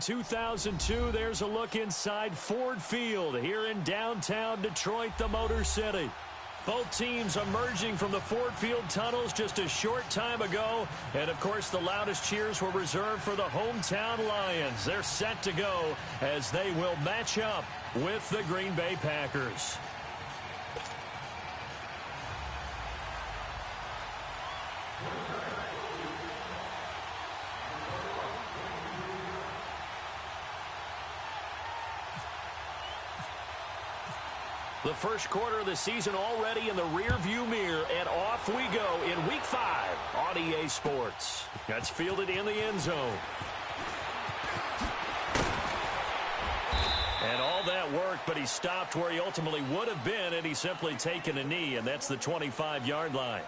2002, there's a look inside Ford Field here in downtown Detroit, the Motor City. Both teams emerging from the Ford Field tunnels just a short time ago. And, of course, the loudest cheers were reserved for the hometown Lions. They're set to go as they will match up with the Green Bay Packers. The first quarter of the season already in the rearview mirror, and off we go in Week 5 on EA Sports. That's fielded in the end zone. And all that work, but he stopped where he ultimately would have been had he simply taken a knee, and that's the 25-yard line.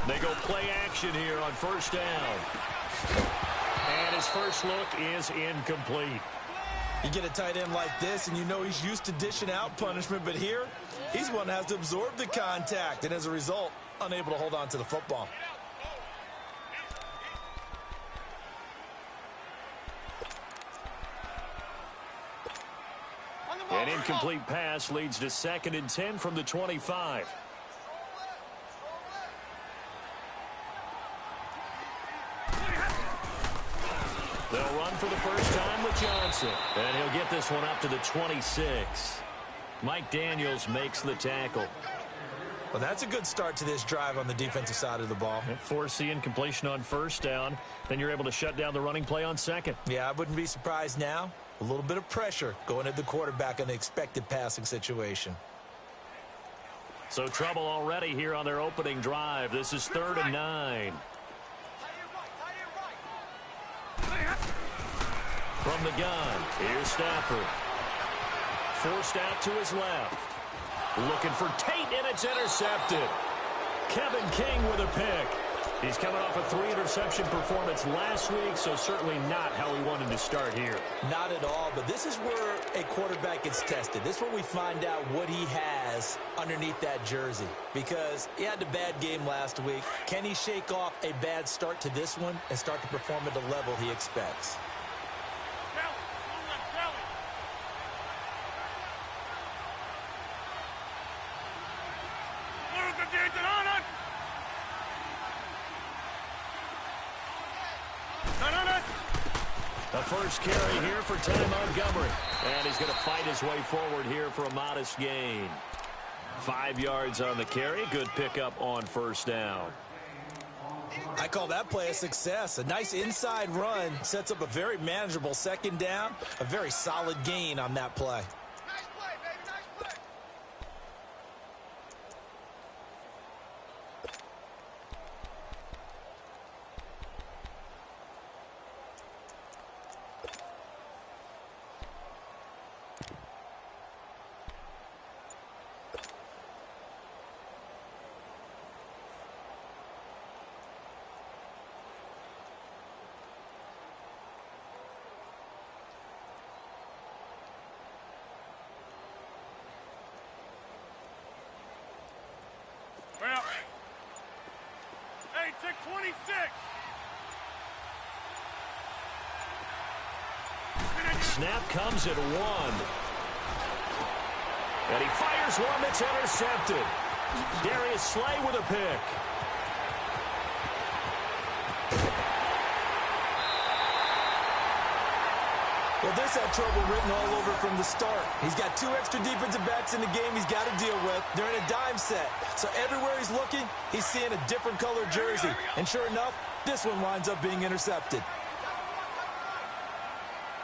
They go play action here on first down. And his first look is incomplete. You get a tight end like this, and you know he's used to dishing out punishment, but here, he's one that has to absorb the contact, and as a result, unable to hold on to the football. An incomplete pass leads to 2nd and 10 from the 25. They'll run for the first time with Johnson. And he'll get this one up to the 26. Mike Daniels makes the tackle. Well, that's a good start to this drive on the defensive side of the ball. Forcing completion on first down. Then you're able to shut down the running play on second. Yeah, I wouldn't be surprised now. A little bit of pressure going at the quarterback in the expected passing situation. So trouble already here on their opening drive. This is 3rd and 9. From the gun, here's Stafford. Forced out to his left. Looking for Tate, and it's intercepted. Kevin King with a pick. He's coming off a 3-interception performance last week, so certainly not how he wanted to start here. Not at all, but this is where a quarterback gets tested. This is where we find out what he has underneath that jersey, because he had a bad game last week. Can he shake off a bad start to this one and start to perform at the level he expects? The first carry here for Ty Montgomery. And he's going to fight his way forward here for a modest gain. 5 yards on the carry. Good pickup on first down. I call that play a success. A nice inside run sets up a very manageable second down. A very solid gain on that play. Well, hey, check 26. Snap comes at 1. And he fires one that's intercepted. Darius Slay with a pick. Well, this had trouble written all over from the start. He's got 2 extra defensive backs in the game he's got to deal with. They're in a dime set. So everywhere he's looking, he's seeing a different color jersey. And sure enough, this one winds up being intercepted. Hey,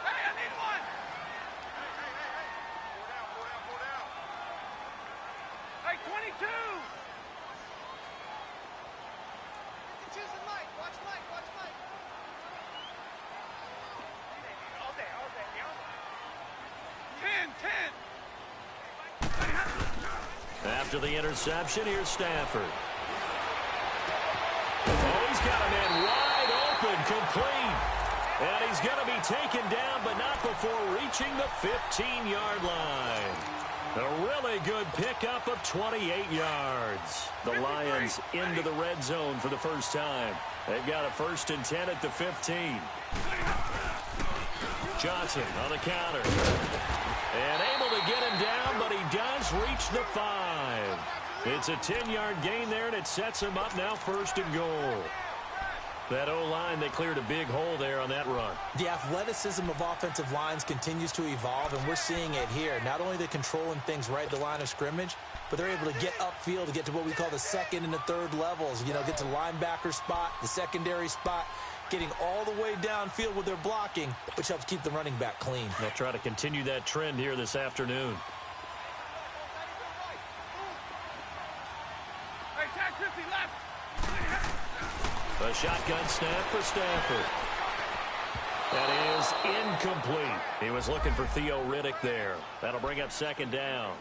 I need one. Hey, 22. Choosing Mike. Watch Mike. Watch Mike. All day. After the interception, here's Stafford. Oh, he's got a man wide open, complete. And he's going to be taken down, but not before reaching the 15-yard line. A really good pickup of 28 yards. The Lions into the red zone for the first time. They've got a 1st and 10 at the 15. Johnson on the counter. And able to get him down, but he does reach the 5. It's a 10-yard gain there, and it sets him up now 1st and goal. That O-line, they cleared a big hole there on that run. The athleticism of offensive lines continues to evolve, and we're seeing it here. Not only they're controlling things right at the line of scrimmage, but they're able to get upfield to get to what we call the 2nd and the 3rd levels. You know, get to linebacker spot, the secondary spot, getting all the way downfield with their blocking, which helps keep the running back clean. They'll try to continue that trend here this afternoon. Hey, tag 50 left. A shotgun snap for Stafford. That is incomplete. He was looking for Theo Riddick there. That'll bring up 2nd down.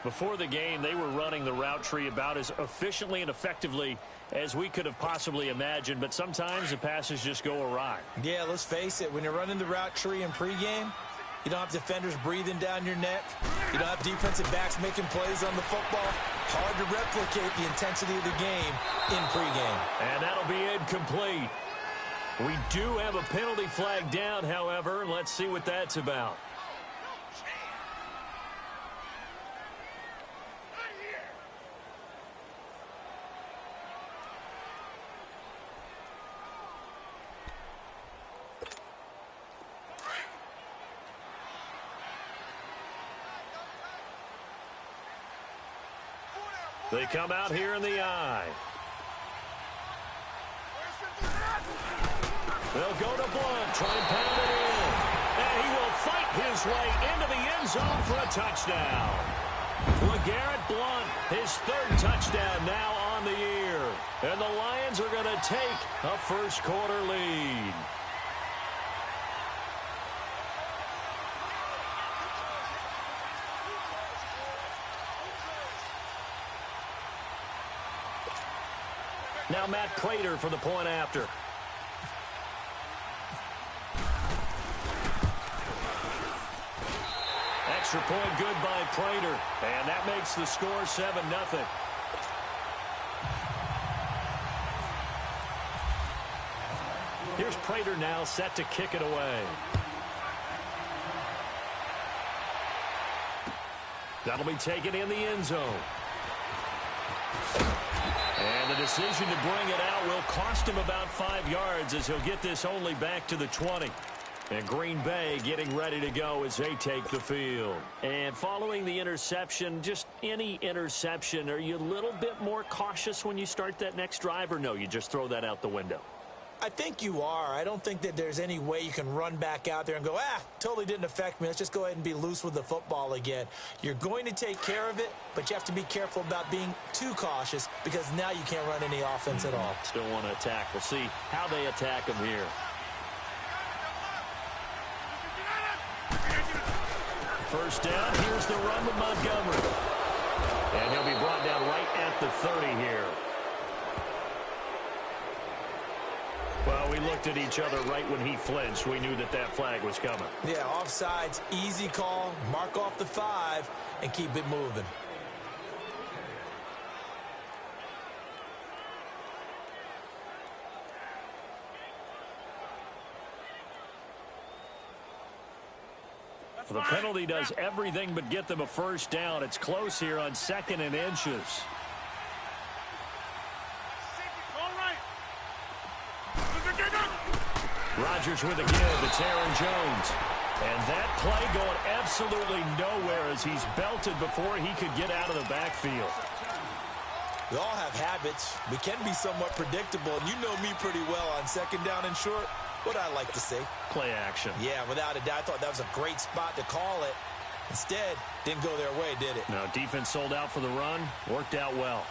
Before the game, they were running the route tree about as efficiently and effectively as we could have possibly imagined, but sometimes the passes just go awry. Yeah, let's face it. When you're running the route tree in pregame, you don't have defenders breathing down your neck. You don't have defensive backs making plays on the football. Hard to replicate the intensity of the game in pregame. And that'll be incomplete. We do have a penalty flag down, however. Let's see what that's about. They come out here in the eye. They'll go to Blunt, try and pound it in. And he will fight his way into the end zone for a touchdown. LeGarrette Blunt, his 3rd touchdown now on the year. And the Lions are going to take a 1st quarter lead. Now Matt Prater for the point after. Extra point good by Prater. And that makes the score 7-0. Here's Prater now set to kick it away. That'll be taken in the end zone. And the decision to bring it out will cost him about 5 yards as he'll get this only back to the 20. And Green Bay getting ready to go as they take the field. And following the interception, just any interception, are you a little bit more cautious when you start that next drive, or no, you just throw that out the window? I think you are. I don't think that there's any way you can run back out there and go, totally didn't affect me. Let's just go ahead and be loose with the football again. You're going to take care of it, but you have to be careful about being too cautious because now you can't run any offense at all. Still want to attack. We'll see how they attack him here. First down, here's the run with Montgomery. And he'll be brought down right at the 30 here. Well, we looked at each other right when he flinched. We knew that that flag was coming. Yeah, offsides, easy call, mark off the 5, and keep it moving. The penalty does everything but get them a first down. It's close here on 2nd and inches. Rodgers with a give. It's Aaron Jones. And that play going absolutely nowhere as he's belted before he could get out of the backfield. We all have habits. We can be somewhat predictable, and you know me pretty well on 2nd down and short. What I like to say. Play action. Yeah, without a doubt. I thought that was a great spot to call it. Instead, didn't go their way, did it? No, defense sold out for the run. Worked out well.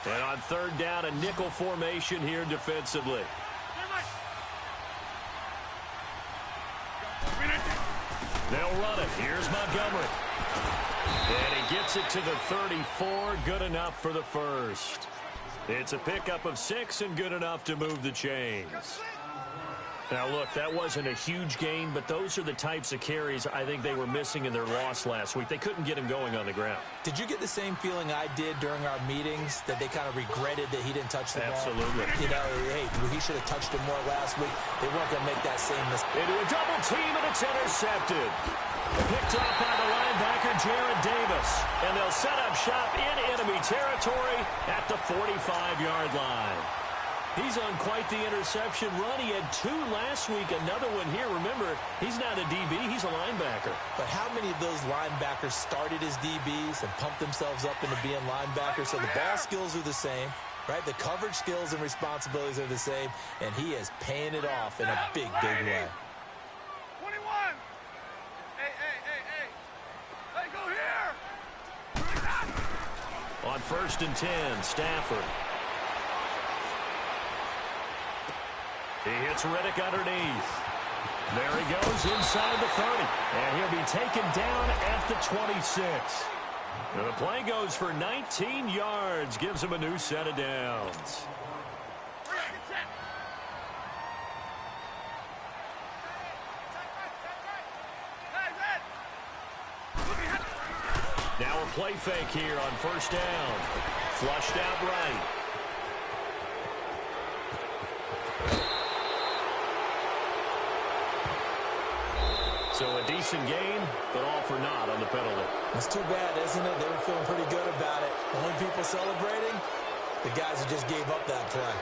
And on 3rd down, a nickel formation here defensively. They'll run it. Here's Montgomery. And he gets it to the 34. Good enough for the first. It's a pickup of 6 and good enough to move the chains. Now, look, that wasn't a huge gain, but those are the types of carries I think they were missing in their loss last week. They couldn't get him going on the ground. Did you get the same feeling I did during our meetings, that they kind of regretted that he didn't touch the ball? Absolutely. You know, hey, he should have touched it more last week. They weren't going to make that same mistake. Into a double team, and it's intercepted. Picked off by the linebacker, Jared Davis. And they'll set up shop in enemy territory at the 45-yard line. He's on quite the interception run. He had 2 last week, another one here. Remember, he's not a DB, he's a linebacker. But how many of those linebackers started as DBs and pumped themselves up into being linebackers? So the ball skills are the same, right? The coverage skills and responsibilities are the same, and he is paying it off in a big, big way. 21. Hey. Hey, go here. On 1st and 10, Stafford. He hits Riddick underneath. There he goes inside the 30. And he'll be taken down at the 26. And the play goes for 19 yards. Gives him a new set of downs. Now a play fake here on 1st down. Flushed out right. So a decent gain, but all for naught on the penalty. It's too bad, isn't it? They were feeling pretty good about it. The only people celebrating, the guys who just gave up that play.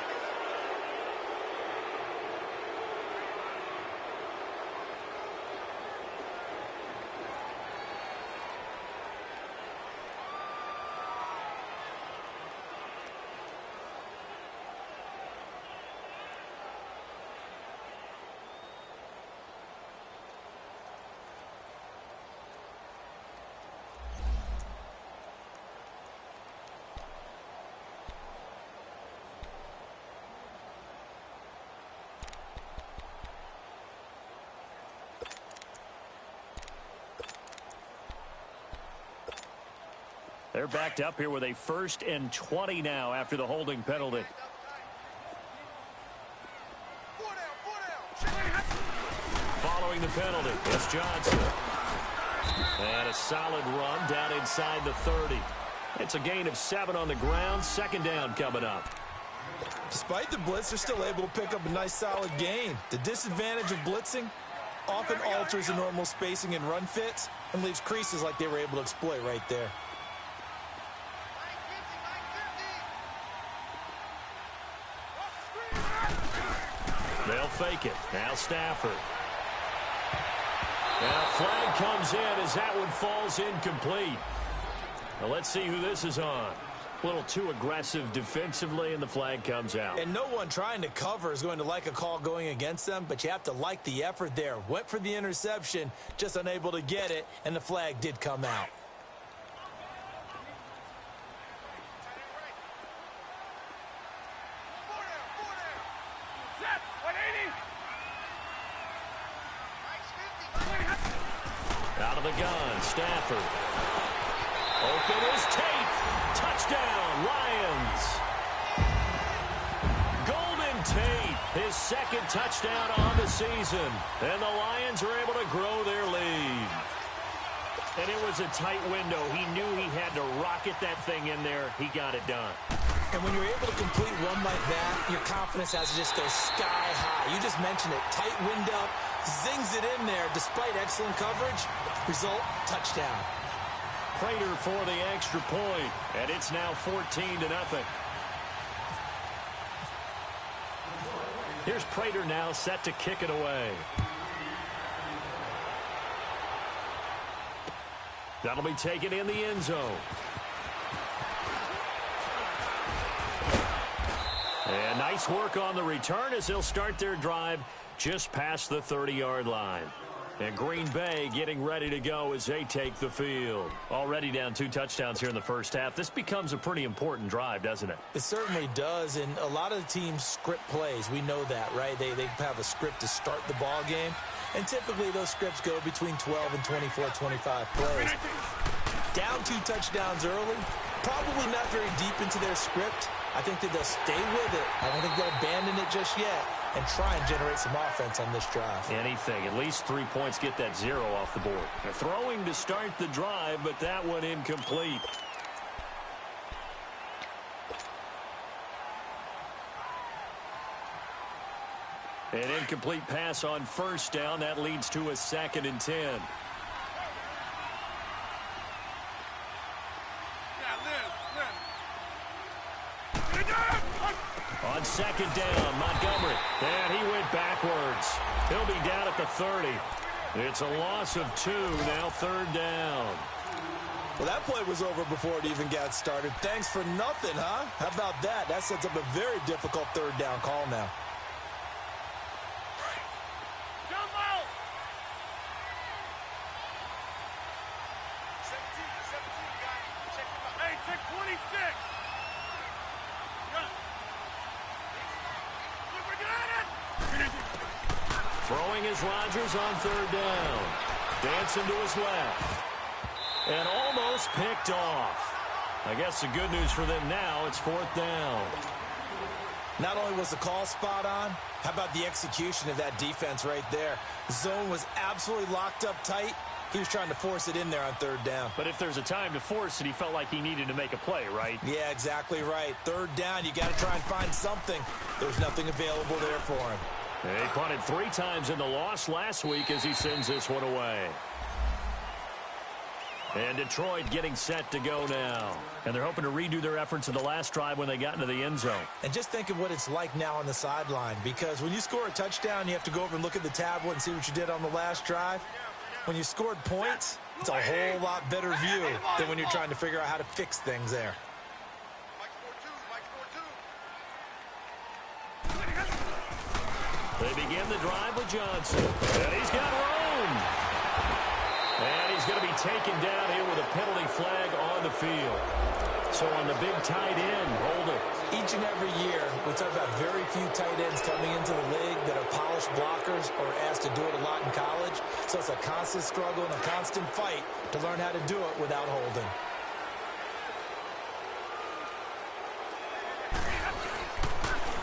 They're backed up here with a 1st and 20 now after the holding penalty. Following the penalty, it's Johnson. And a solid run down inside the 30. It's a gain of 7 on the ground. 2nd down coming up. Despite the blitz, they're still able to pick up a nice solid gain. The disadvantage of blitzing often alters the normal spacing and run fits and leaves creases like they were able to exploit right there. They'll fake it. Now Stafford. Now flag comes in as that one falls incomplete. Now let's see who this is on. A little too aggressive defensively, and the flag comes out. And no one trying to cover is going to like a call going against them, but you have to like the effort there. Went for the interception, just unable to get it, and the flag did come out. Out of the gun, Stafford. Open is Tate. Touchdown, Lions. Golden Tate, his 2nd touchdown on the season. And the Lions are able to grow their lead. And it was a tight window. He knew he had to rocket that thing in there. He got it done. And when you're able to complete one like that, your confidence has to just go sky high. You just mentioned it. Tight window, zings it in there despite excellent coverage. Result, touchdown. Prater for the extra point, and it's now 14-0. Here's Prater now set to kick it away. That'll be taken in the end zone. And nice work on the return as they'll start their drive just past the 30-yard line. And Green Bay getting ready to go as they take the field. Already down 2 touchdowns here in the first half. This becomes a pretty important drive, doesn't it? It certainly does, and a lot of the teams script plays. We know that, right? They have a script to start the ball game. And typically those scripts go between 12 and 24, 25 plays. Down 2 touchdowns early, probably not very deep into their script. I think that they'll stay with it. I don't think they'll abandon it just yet and try and generate some offense on this drive. Anything. At least 3 points, get that 0 off the board. They're throwing to start the drive, but that one incomplete. An incomplete pass on first down. That leads to a 2nd and 10. On 2nd down, Montgomery. And he went backwards. He'll be down at the 30. It's a loss of 2, now 3rd down. Well, that play was over before it even got started. Thanks for nothing, huh? How about that? That sets up a very difficult 3rd down call now. Throwing is Rodgers on 3rd down. Dancing to his left. And almost picked off. I guess the good news for them now, it's 4th down. Not only was the call spot on, how about the execution of that defense right there? The zone was absolutely locked up tight. He was trying to force it in there on 3rd down. But if there's a time to force it, he felt like he needed to make a play, right? Yeah, exactly right. 3rd down, you got to try and find something. There's nothing available there for him. He punted 3 times in the loss last week as he sends this one away. And Detroit getting set to go now. And they're hoping to redo their efforts in the last drive when they got into the end zone. And just think of what it's like now on the sideline, because when you score a touchdown, you have to go over and look at the tablet and see what you did on the last drive. When you scored points, it's a whole lot better view than when you're trying to figure out how to fix things there. They begin the drive with Johnson. And he's got room. And he's going to be taken down here with a penalty flag on the field. So on the big tight end, hold it. Each and every year, we talk about very few tight ends coming into the league that are polished blockers or asked to do it a lot in college. So it's a constant struggle and a constant fight to learn how to do it without holding.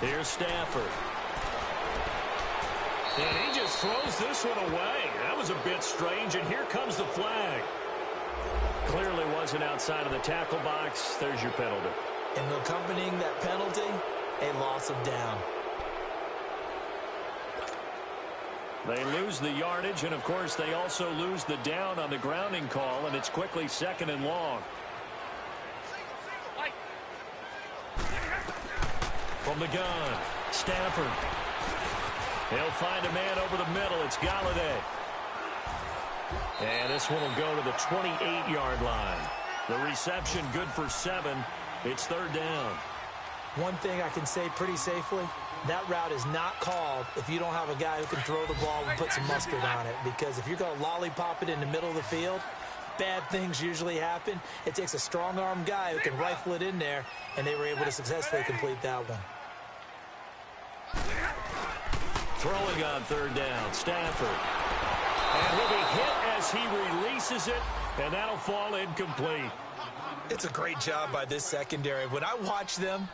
Here's Stafford. And he just throws this one away. That was a bit strange, and here comes the flag. Clearly wasn't outside of the tackle box. There's your penalty. And accompanying that penalty, a loss of down. They lose the yardage, and, of course, they also lose the down on the grounding call, and it's quickly 2nd and long. From the gun, Stafford. He'll find a man over the middle. It's Galladay. And this one will go to the 28-yard line. The reception good for 7. It's 3rd down. One thing I can say pretty safely, that route is not called if you don't have a guy who can throw the ball and put some mustard on it. Because if you're going to lollipop it in the middle of the field, bad things usually happen. It takes a strong-arm guy who can rifle it in there, and they were able to successfully complete that one. Throwing on 3rd down, Stafford. And he'll be hit as he releases it, and that'll fall incomplete. It's a great job by this secondary. When I watch them,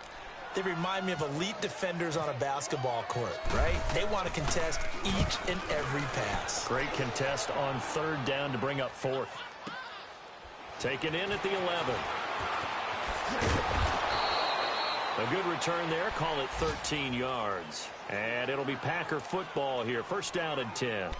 they remind me of elite defenders on a basketball court, right? They want to contest each and every pass. Great contest on 3rd down to bring up 4th. Taken in at the 11. A good return there. Call it 13 yards. And it'll be Packer football here. 1st down and 10.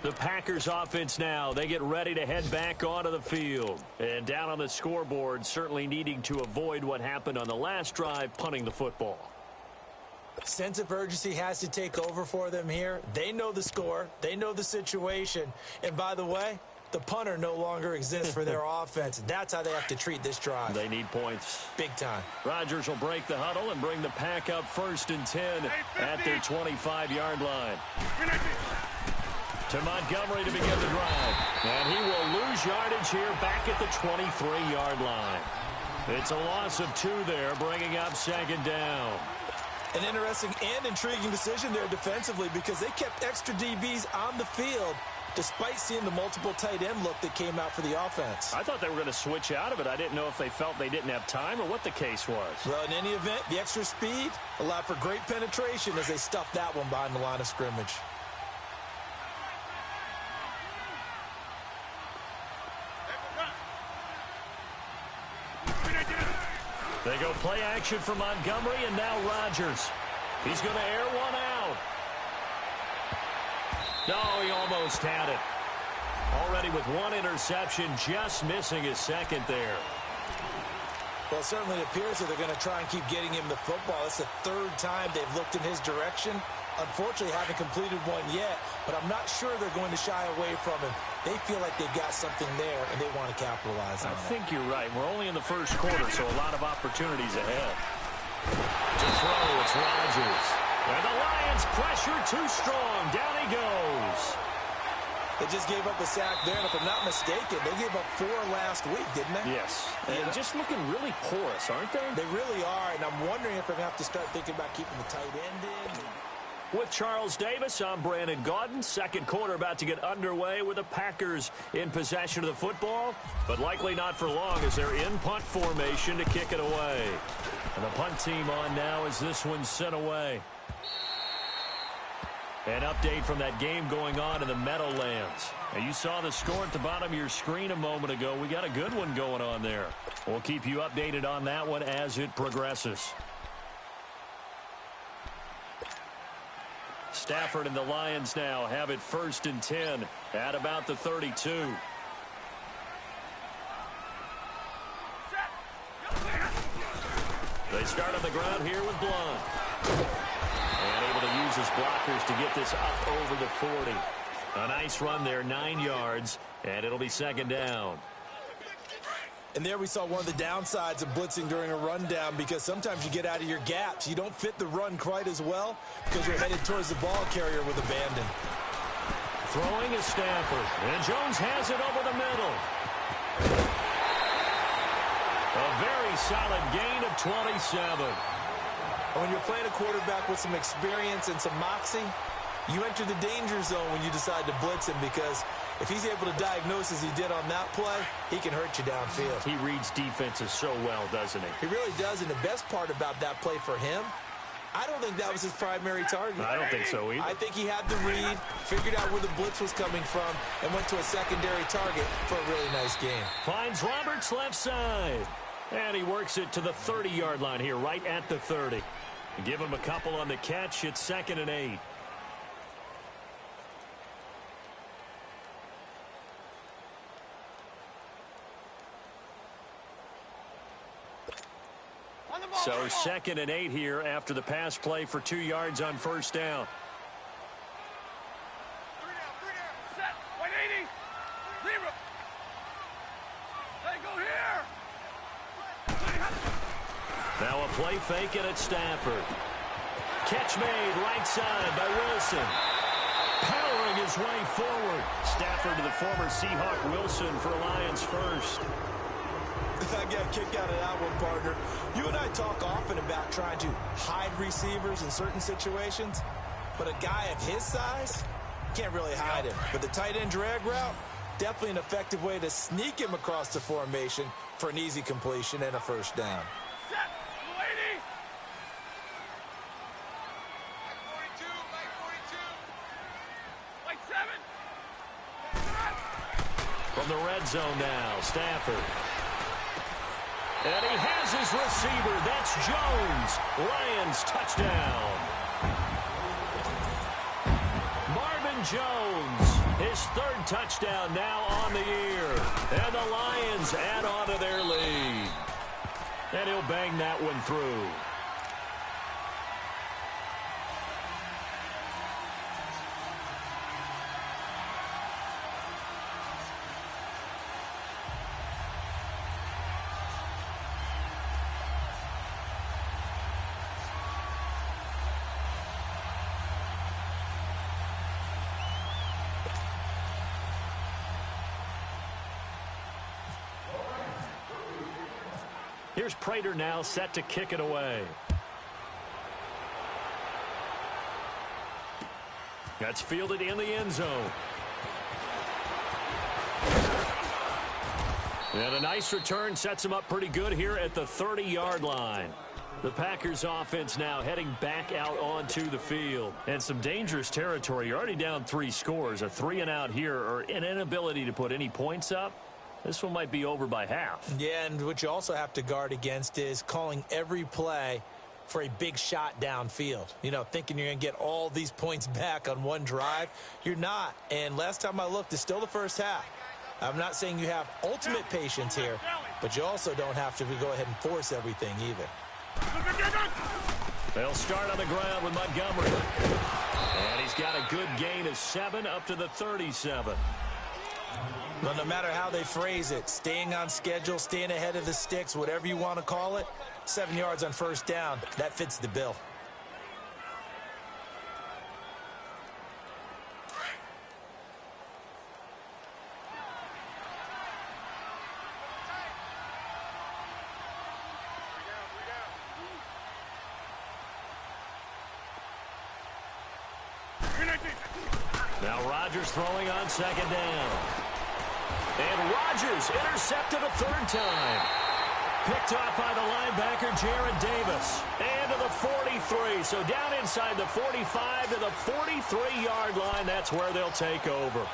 The Packers offense now. They get ready to head back onto the field. And down on the scoreboard, certainly needing to avoid what happened on the last drive, punting the football. Sense of urgency has to take over for them here. They know the score. They know the situation. And by the way, the punter no longer exists for their offense. That's how they have to treat this drive. They need points. Big time. Rodgers will break the huddle and bring the Pack up 1st and 10 at their 25-yard line. To Montgomery to begin the drive. And he will lose yardage here back at the 23-yard line. It's a loss of 2 there, bringing up 2nd down. An interesting and intriguing decision there defensively because they kept extra DBs on the field despite seeing the multiple tight end look that came out for the offense. I thought they were going to switch out of it. I didn't know if they felt they didn't have time or what the case was. Well, in any event, the extra speed allowed for great penetration as they stuffed that one behind the line of scrimmage. They go play action for Montgomery, and now Rodgers. He's going to air one out. No, he almost had it. Already with one interception, just missing his second there. Well, it certainly appears that they're going to try and keep getting him the football. It's the third time they've looked in his direction. Unfortunately, haven't completed one yet, but I'm not sure they're going to shy away from him. They feel like they've got something there, and they want to capitalize on it. I think you're right. We're only in the first quarter, so a lot of opportunities ahead. To throw, it's Rodgers. And the Lions pressure too strong. Down he goes. They just gave up a sack there, and if I'm not mistaken, they gave up 4 last week, didn't they? Yes. And just looking really porous, aren't they? They really are, and I'm wondering if they're going to have to start thinking about keeping the tight end in. With Charles Davis, I'm Brandon Gaudin. Second quarter about to get underway with the Packers in possession of the football, but likely not for long as they're in punt formation to kick it away. And the punt team on now as this one's sent away. An update from that game going on in the Meadowlands. Now, you saw the score at the bottom of your screen a moment ago. We got a good one going on there. We'll keep you updated on that one as it progresses. Stafford and the Lions now have it 1st and 10 at about the 32. They start on the ground here with Blunt. And able to use his blockers to get this up over the 40. A nice run there, 9 yards, and it'll be 2nd down. And there we saw one of the downsides of blitzing during a rundown because sometimes you get out of your gaps. You don't fit the run quite as well because you're headed towards the ball carrier with abandon. Throwing is Stafford. And Jones has it over the middle. A very solid gain of 27. And when you're playing a quarterback with some experience and some moxie, you enter the danger zone when you decide to blitz him because if he's able to diagnose as he did on that play, he can hurt you downfield. He reads defenses so well, doesn't he? He really does, and the best part about that play for him, I don't think that was his primary target. I don't think so either. I think he had the read, figured out where the blitz was coming from, and went to a secondary target for a really nice game. Finds Roberts left side. And he works it to the 30-yard line here, right at the 30. Give him a couple on the catch. It's 2nd and 8. So 2nd and 8 here after the pass play for 2 yards on 1st down. 3 down. Set. 180. 0. Hey, go here. Now a play fake and it's Stafford. Catch made right side by Wilson. Powering his way forward. Stafford to the former Seahawk Wilson for Lions first. I got a kick out of that one, partner. You and I talk often about trying to hide receivers in certain situations, but a guy of his size can't really hide him. But the tight end drag route, definitely an effective way to sneak him across the formation for an easy completion and a 1st down. Set. 280. Like 42. 7. From the red zone now, Stafford. And he has his receiver. That's Jones. Lions touchdown. Marvin Jones, his 3rd touchdown now on the year. And the Lions add on to their lead. And he'll bang that one through. Here's Prater now set to kick it away. That's fielded in the end zone. And a nice return sets him up pretty good here at the 30-yard line. The Packers offense now heading back out onto the field. And some dangerous territory. You're already down 3 scores. A 3-and-out here, or an inability to put any points up. This one might be over by half. Yeah, and what you also have to guard against is calling every play for a big shot downfield. You know, thinking you're going to get all these points back on one drive. You're not. And last time I looked, it's still the first half. I'm not saying you have ultimate patience here, but you also don't have to go ahead and force everything either. They'll start on the ground with Montgomery. And he's got a good gain of 7 up to the 37. Well, no matter how they phrase it, staying on schedule, staying ahead of the sticks, whatever you want to call it, 7 yards on first down, that fits the bill. Now Rodgers throwing on second down. And Rodgers intercepted a 3rd time. Picked off by the linebacker, Jared Davis. And to the 43. So down inside the 45 to the 43-yard line. That's where they'll take over.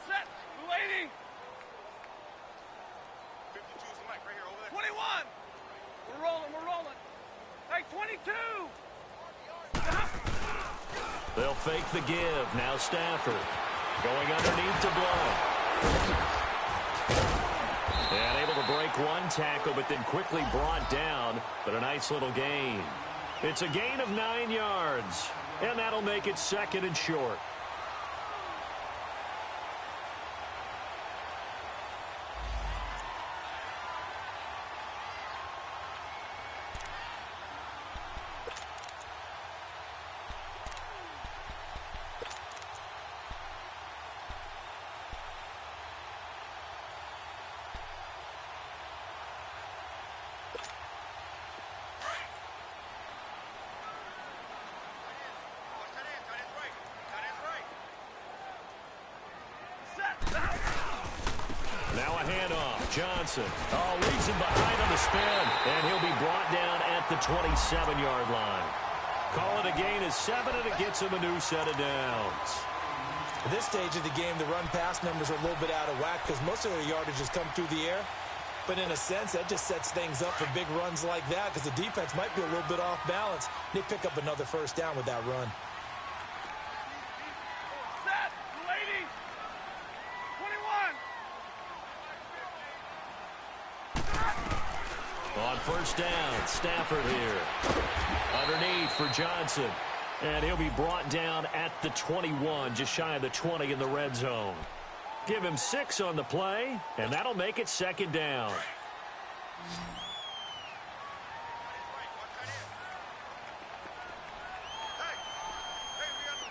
Set. Waiting. 52's the mic right here, over there. 21. We're rolling. We're rolling. Hey, 22. They'll fake the give. Now Stafford going underneath to blow. And able to break one tackle, but then quickly brought down. But a nice little gain. It's a gain of 9 yards. And that'll make it 2nd and short. Now a handoff. Johnson. Oh, leaves him behind on the spin. And he'll be brought down at the 27-yard line. Call it a gain of 7, and it gets him a new set of downs. At this stage of the game, the run-pass numbers are a little bit out of whack because most of their yardage has come through the air. But in a sense, that just sets things up for big runs like that because the defense might be a little bit off balance. They pick up another first down with that run. Set. Waiting. 21. On first down, Stafford here. Underneath for Johnson. And he'll be brought down at the 21, just shy of the 20 in the red zone. Give him 6 on the play, and that'll make it 2nd down.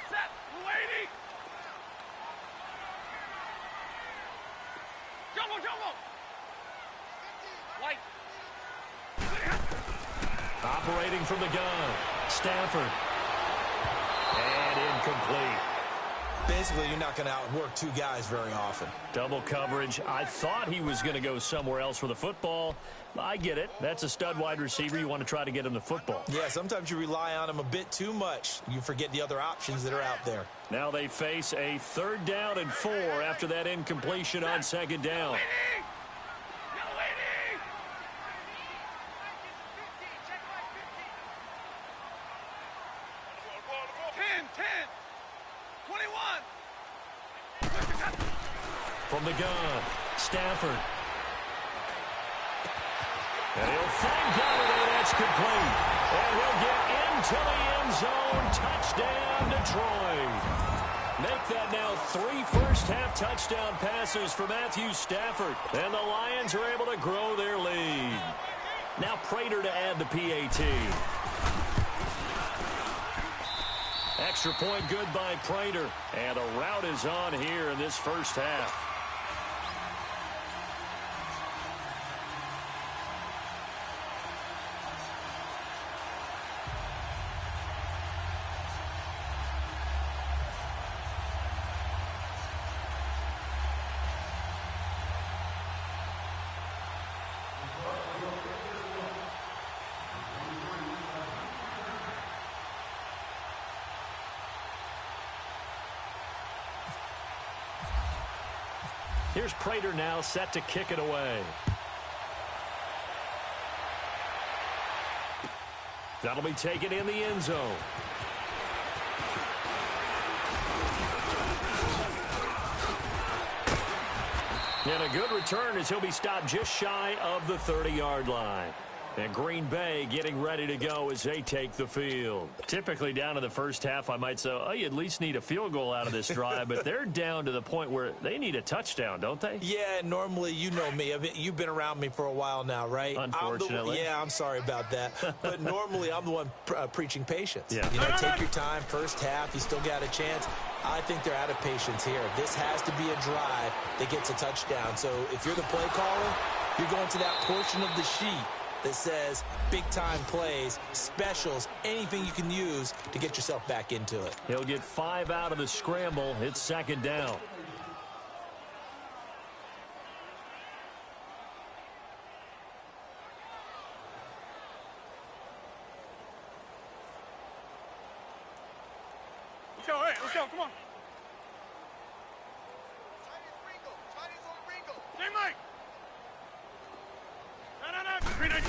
Set. Waiting. Jumbo, jumbo. White. Operating from the gun, Stafford. And incomplete. Basically, you're not going to outwork 2 guys very often. Double coverage. I thought he was going to go somewhere else for the football. I get it. That's a stud wide receiver. You want to try to get him the football. Yeah, sometimes you rely on him a bit too much. You forget the other options that are out there. Now they face a 3rd down and 4 after that incompletion on 2nd down. Waiting. Yellow waiting. 10, 10. 21. From the gun, Stafford. And he'll find Golladay. That's complete. And he'll get into the end zone. Touchdown, Detroit. Make that now 3 first-half touchdown passes for Matthew Stafford. And the Lions are able to grow their lead. Now Prater to add the PAT. extra point good by Prater. And a rout is on here in this first half. Here's Prater now set to kick it away. That'll be taken in the end zone. And a good return as he'll be stopped just shy of the 30-yard line. And Green Bay getting ready to go as they take the field. Typically down in the first half, I might say, oh, you at least need a field goal out of this drive. But they're down to the point where they need a touchdown, don't they? Yeah, normally, you know me. I mean, you've been around me for a while now, right? Unfortunately. I'm sorry about that. But normally, I'm the one preaching patience. Yeah. You know, take your time. First half, you still got a chance. I think they're out of patience here. This has to be a drive that gets a touchdown. So if you're the play caller, you're going to that portion of the sheet that says big-time plays, specials, anything you can use to get yourself back into it. He'll get 5 out of the scramble. It's second down. Let's go, hey, let's go, come on. Chinese on Ringo. Hey, Mike. No. Green eye.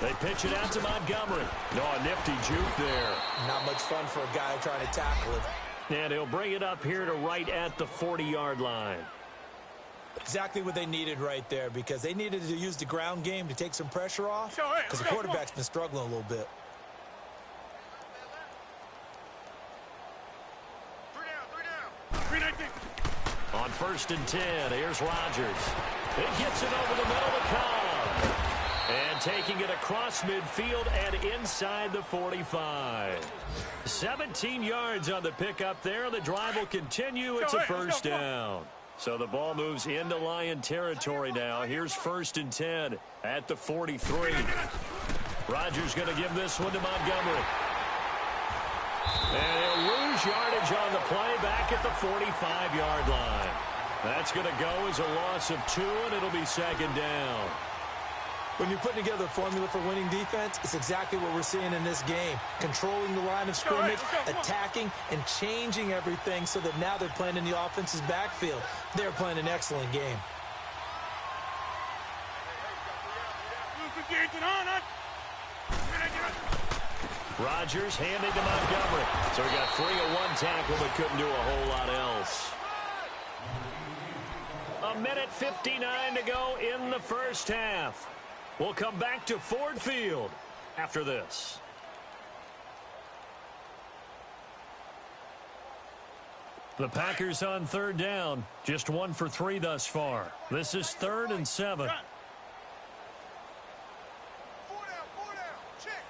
They pitch it out to Montgomery. No, a nifty juke there. Not much fun for a guy trying to tackle it. And he'll bring it up here to right at the 40-yard line. Exactly what they needed right there, because they needed to use the ground game to take some pressure off, Let's go, hey, because the let's go, quarterback's been struggling a little bit. 3 down. Green eye. On 1st and 10, here's Rodgers. It gets it over the middle to Cobb. And taking it across midfield and inside the 45. 17 yards on the pickup there. The drive will continue. It's a first down. So the ball moves into Lion territory now. Here's 1st and 10 at the 43. Rodgers going to give this one to Montgomery. And he'll lose yardage on the play back at the 45-yard line. That's going to go as a loss of 2, and it'll be second down. When you're putting together a formula for winning defense, it's exactly what we're seeing in this game. Controlling the line of scrimmage, attacking, and changing everything so that now they're playing in the offense's backfield. They're playing an excellent game. Rodgers handing to Montgomery. So he got 3 of 1 tackle, but couldn't do a whole lot else. A minute 59 to go in the first half. We'll come back to Ford Field after this. The Packers on 3rd down. Just 1 for 3 thus far. This is 3rd and 7. 4 down. Check.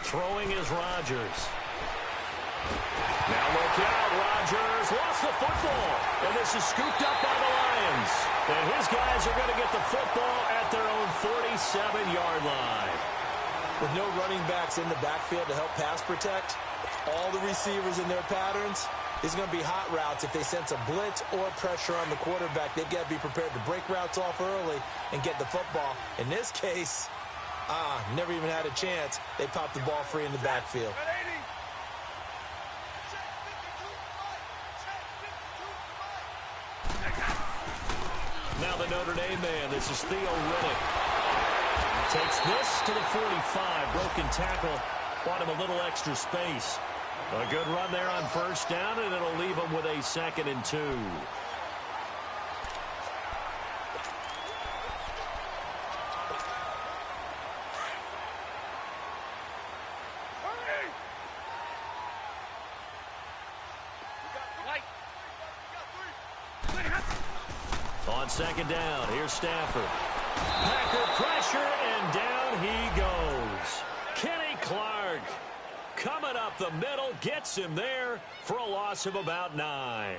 Throwing is Rodgers. Now look out, Rodgers lost the football. And this is scooped up by the Lions. And his guys are going to get the football at their own 47-yard line. With no running backs in the backfield to help pass protect, all the receivers in their patterns, it's going to be hot routes. If they sense a blitz or pressure on the quarterback, they've got to be prepared to break routes off early and get the football. In this case, never even had a chance. They popped the ball free in the backfield. Now the Notre Dame man, this is Theo Riddick. Takes this to the 45. Broken tackle. Bought him a little extra space. A good run there on 1st down, and it'll leave him with a 2nd and 2. On 2nd down, here's Stafford. Packer pressure, and down he goes. Kenny Clark coming up the middle, gets him there for a loss of about 9.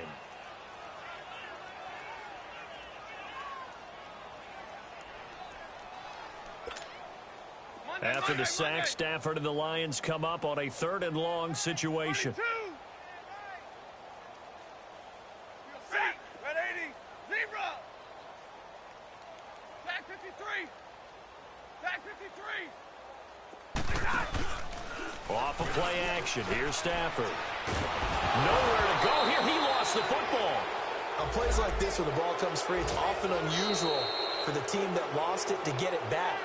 After the sack, Stafford and the Lions come up on a 3rd and long situation. Red 80, zebra. Back 53. Back 53. Off of play action. Here's Stafford. Nowhere to go here. He lost the football. On plays like this, when the ball comes free, it's often unusual for the team that lost it to get it back.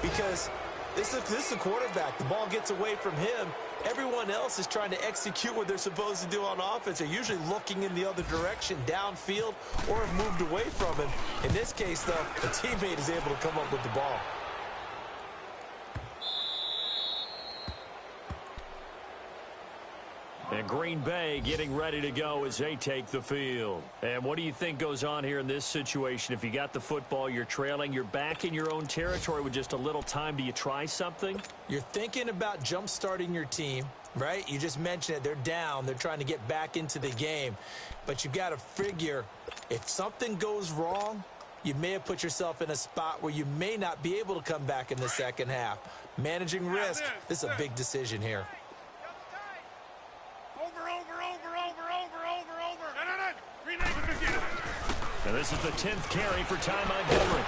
Because this is a quarterback. The ball gets away from him. Everyone else is trying to execute what they're supposed to do on offense. They're usually looking in the other direction, downfield, or have moved away from him. In this case, though, the teammate is able to come up with the ball. And Green Bay getting ready to go as they take the field. And what do you think goes on here in this situation? If you got the football, you're trailing, you're back in your own territory with just a little time. Do you try something? You're thinking about jump-starting your team, right? You just mentioned it. They're down. They're trying to get back into the game. But you've got to figure, if something goes wrong, you may have put yourself in a spot where you may not be able to come back in the second half. Managing risk, this is a big decision here. And this is the 10th carry for Ty Montgomery.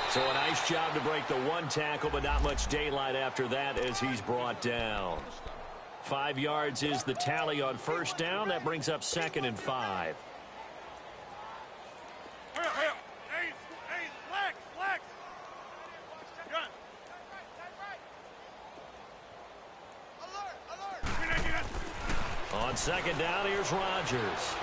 So a nice job to break the 1 tackle, but not much daylight after that as he's brought down. 5 yards is the tally on first down. That brings up 2nd and 5. On 2nd down, here's Rodgers.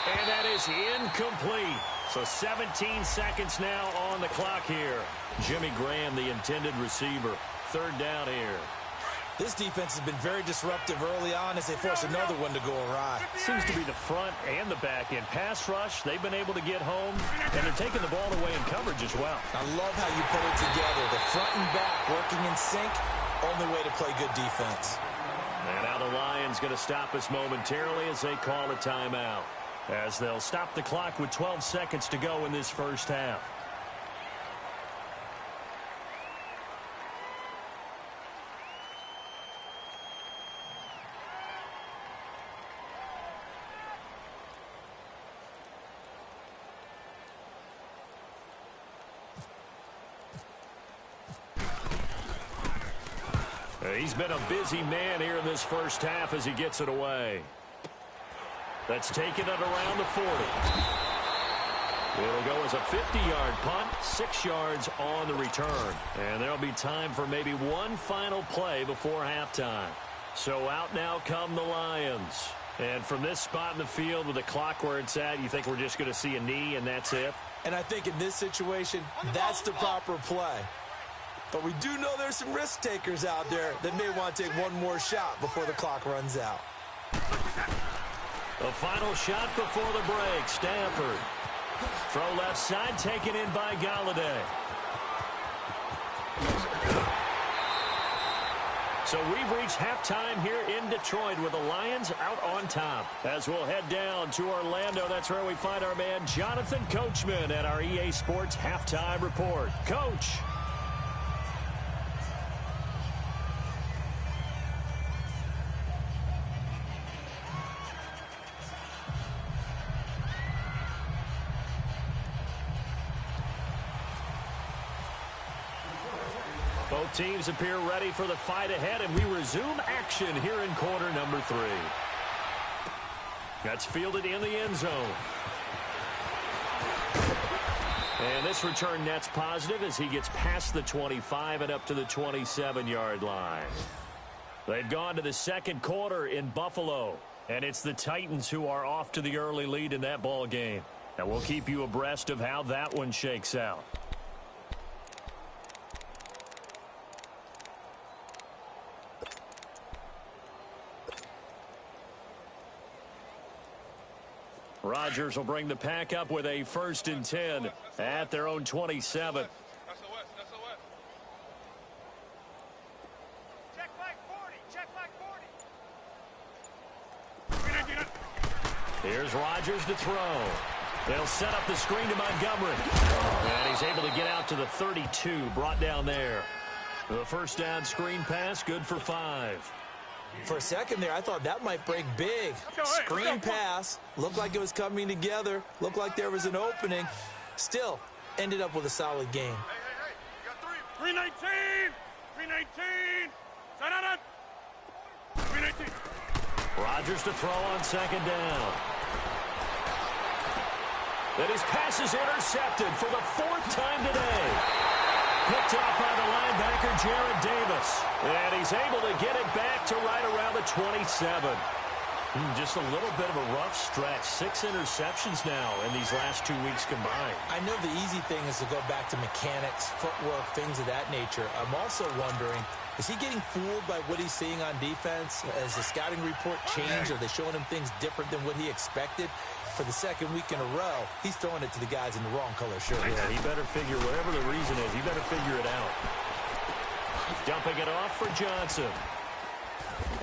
And that is incomplete. So 17 seconds now on the clock here. Jimmy Graham, the intended receiver. 3rd down here. This defense has been very disruptive early on as they force another one to go awry. Seems to be the front and the back end. Pass rush, they've been able to get home, and they're taking the ball away in coverage as well. I love how you put it together. The front and back working in sync, only way to play good defense. And now the Lions going to stop us momentarily as they call a timeout, as they'll stop the clock with 12 seconds to go in this first half. He's been a busy man here in this first half as he gets it away. That's taken it around the 40. It'll go as a 50-yard punt, 6 yards on the return. And there'll be time for maybe one final play before halftime. So out now come the Lions. And from this spot in the field with the clock where it's at, you think we're just going to see a knee and that's it? And I think in this situation, that's the proper play. But we do know there's some risk takers out there that may want to take one more shot before the clock runs out. The final shot before the break. Stafford. Throw left side, taken in by Galladay. So we've reached halftime here in Detroit with the Lions out on top. As we'll head down to Orlando, that's where we find our man Jonathan Coachman at our EA Sports Halftime Report. Coach. Both teams appear ready for the fight ahead, and we resume action here in quarter number 3. That's fielded in the end zone. And this return net's positive as he gets past the 25 and up to the 27-yard line. They've gone to the second quarter in Buffalo, and it's the Titans who are off to the early lead in that ball game. And we'll keep you abreast of how that one shakes out. Rodgers will bring the pack up with a 1st and 10 at their own 27. That's the West. That's the West. Check flag 40. Check flag 40. Here's Rodgers to throw. They'll set up the screen to Montgomery. And he's able to get out to the 32, brought down there. The first down screen pass, good for 5. For a second there, I thought that might break big. Screen pass, looked like it was coming together, looked like there was an opening. Still, ended up with a solid game. Hey. You got 3. 319! 319! Sarada! 319! Rodgers to throw on 2nd down. Then his pass is intercepted for the 4th time today. Picked off by the linebacker, Jared Davis. And he's able to get it back to right around the 27. Just a little bit of a rough stretch. 6 interceptions now in these last 2 weeks combined. I know the easy thing is to go back to mechanics, footwork, things of that nature. I'm also wondering, is he getting fooled by what he's seeing on defense? Has the scouting report changed? Are they showing him things different than what he expected? For the 2nd week in a row, he's throwing it to the guys in the wrong color shirt. Yeah, he better figure, whatever the reason is, he better figure it out. Dumping it off for Johnson.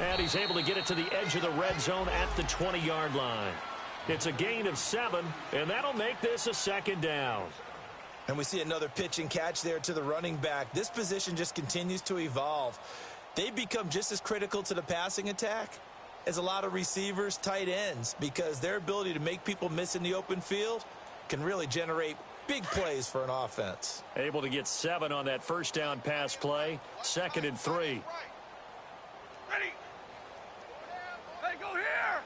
And he's able to get it to the edge of the red zone at the 20-yard line. It's a gain of 7, and that'll make this a 2nd down. And we see another pitch and catch there to the running back. This position just continues to evolve. They become just as critical to the passing attack as a lot of receivers, tight ends, because their ability to make people miss in the open field can really generate big plays for an offense. Able to get 7 on that 1st down pass play. 2nd and 3. Ready! Hey, go here!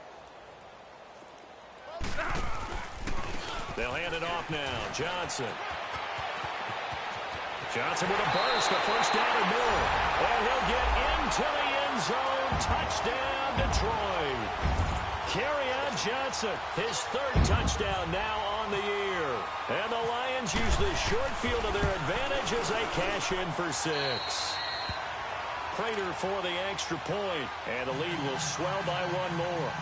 They'll hand it off now. Johnson. Johnson with a burst, a 1st down and more. And he'll get into the end zone. Touchdown, Detroit. Kerryon Johnson, his 3rd touchdown now on the year. And the Lions use the short field to their advantage as they cash in for 6. Prater for the extra point, and the lead will swell by 1 more.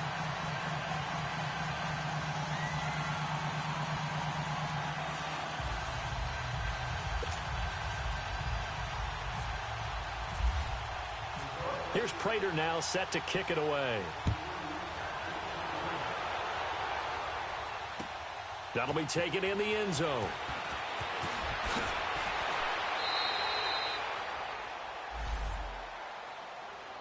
Here's Prater now set to kick it away. That'll be taken in the end zone.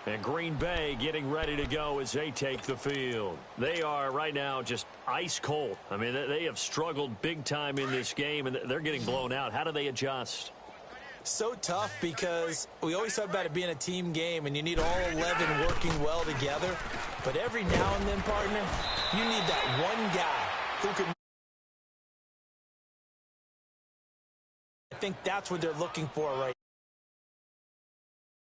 And Green Bay getting ready to go as they take the field. They are right now just ice cold. I mean, they have struggled big time in this game, and they're getting blown out. How do they adjust? So tough because we always talk about it being a team game and you need all 11 working well together. But every now and then, partner, you need that one guy who can. I think that's what they're looking for right